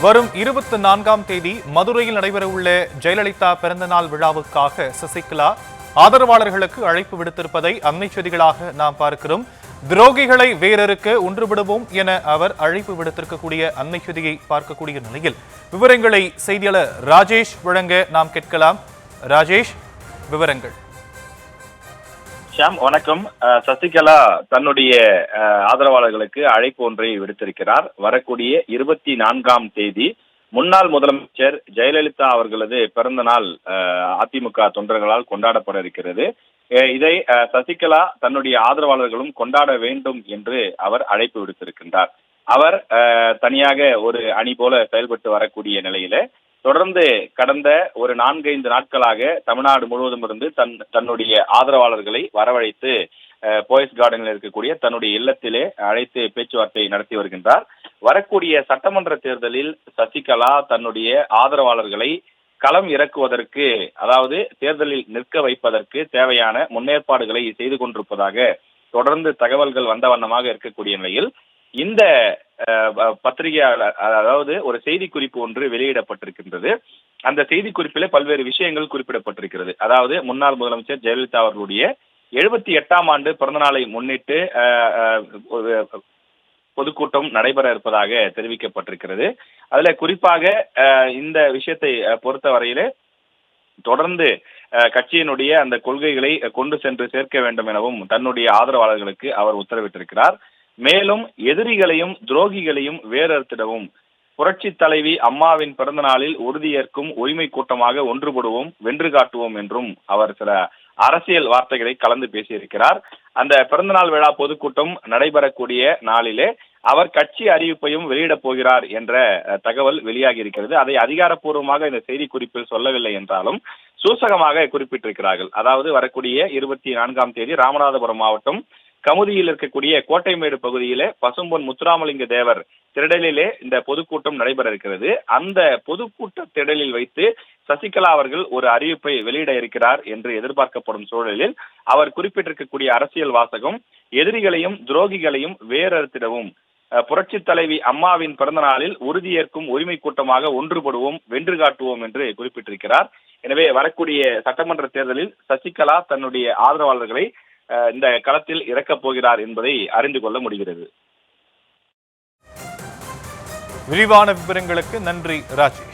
வரும் 24ஆம் தேதி மதுரையில் நடைபெறவுள்ள ஜெயலலிதா பிறந்தநாள் விழாவுக்காக சசிகலா ஆதரவாளர்களுக்கு அழைப்பு விடுத்திருப்பதை அண்மை செய்திகளாக நாம் பார்க்கிறோம். துரோகிகளை வேறறுக்க ஒன்றுபடுவோம் என அவர் அழைப்பு விடுத்திருக்கக்கூடிய அண்மை செய்தியை பார்க்கக்கூடிய நிலையில் விவரங்களை செய்தியாளர் ராஜேஷ் வழங்க நாம் கேட்கலாம். ராஜேஷ், விவரங்கள். ஷாம், வணக்கம். சசிகலா தன்னுடைய ஆதரவாளர்களுக்கு அழைப்பு ஒன்றை விடுத்திருக்கிறார். வரக்கூடிய 24ஆம் தேதி முன்னாள் முதலமைச்சர் ஜெயலலிதா அவர்களது பிறந்த நாள் அதிமுக தொண்டர்களால் கொண்டாடப்பட இருக்கிறது. இதை சசிகலா தன்னுடைய ஆதரவாளர்களும் கொண்டாட வேண்டும் என்று அவர் அழைப்பு விடுத்திருக்கின்றார். அவர் தனியாக ஒரு அணி போல செயல்பட்டு வரக்கூடிய நிலையில தொடர்ந்து கடந்த ஒரு 4-5 நாட்களாக தமிழ்நாடு முழுவதும் இருந்து தன்னுடைய ஆதரவாளர்களை வரவழைத்து போயஸ் கார்டனில் இருக்கக்கூடிய தன்னுடைய இல்லத்திலே அழைத்து பேச்சுவார்த்தை நடத்தி வருகின்றார். வரக்கூடிய சட்டமன்ற தேர்தலில் சசிகலா தன்னுடைய ஆதரவாளர்களை களம் இறக்குவதற்கு, அதாவது தேர்தலில் நிற்க வைப்பதற்கு தேவையான முன்னேற்பாடுகளை செய்து கொண்டிருப்பதாக தொடர்ந்து தகவல்கள் வந்த வண்ணமாக இருக்கக்கூடிய நிலையில் இந்த பத்திரிகையாளர், அதாவது ஒரு செய்தி குறிப்பு ஒன்று வெளியிடப்பட்டிருக்கின்றது. அந்த செய்தி குறிப்பிலே பல்வேறு விஷயங்கள் குறிப்பிடப்பட்டிருக்கிறது. அதாவது முன்னாள் முதலமைச்சர் ஜெயலலிதா அவர்களுடைய 78ஆம் ஆண்டு பிறந்த நாளை முன்னிட்டு பொதுக்கூட்டம் நடைபெற இருப்பதாக தெரிவிக்கப்பட்டிருக்கிறது. அதுல குறிப்பாக இந்த விஷயத்தை பொறுத்த வரையிலே தொடர்ந்து கட்சியினுடைய அந்த கொள்கைகளை கொண்டு சென்று சேர்க்க வேண்டும் எனவும் தன்னுடைய ஆதரவாளர்களுக்கு அவர் உத்தரவிட்டிருக்கிறார். மேலும் எதிரிகளையும் துரோகிகளையும் வேறறுத்திடவும் புரட்சி தலைவி அம்மாவின் பிறந்த நாளில் உறுதியேற்கும் உரிமை கூட்டமாக ஒன்றுபடுவோம், வென்று காட்டுவோம் என்றும் அவர் சில அரசியல் வார்த்தைகளை கலந்து பேசியிருக்கிறார். அந்த பிறந்தநாள் விழா பொதுக்கூட்டம் நடைபெறக்கூடிய நாளிலே அவர் கட்சி அறிவிப்பையும் வெளியிடப் போகிறார் என்ற தகவல் வெளியாகி இருக்கிறது. அதை அதிகாரப்பூர்வமாக இந்த செய்தி குறிப்பில் சொல்லவில்லை என்றாலும் சூசகமாக குறிப்பிட்டிருக்கிறார்கள். அதாவது வரக்கூடிய 24ஆம் தேதி ராமநாதபுரம் மாவட்டம் கமுதியில் இருக்கக்கூடிய கோட்டைமேடு பகுதியிலே பசும்பொன் முத்துராமலிங்க தேவர் திடலிலே இந்த பொதுக்கூட்டம் நடைபெற இருக்கிறது. அந்த பொதுக்கூட்ட திடலில் வைத்து சசிகலா அவர்கள் ஒரு அறிவிப்பை வெளியிட இருக்கிறார் என்று எதிர்பார்க்கப்படும் சூழலில் அவர் குறிப்பிட்டிருக்கக்கூடிய அரசியல் வாசகம், எதிரிகளையும் துரோகிகளையும் வேறறுத்திடவும் புரட்சி தலைவி அம்மாவின் பிறந்த நாளில் உறுதியேற்கும் உரிமை கூட்டமாக ஒன்றுபடுவோம், வென்று காட்டுவோம் என்று குறிப்பிட்டிருக்கிறார். எனவே வரக்கூடிய சட்டமன்ற தேர்தலில் சசிகலா தன்னுடைய ஆதரவாளர்களை இந்த களத்தில் இறக்கப் போகிறார் என்பதை அறிந்து கொள்ள முடிகிறது. விரிவான விவரங்களுக்கு நன்றி ராஜேஷ்.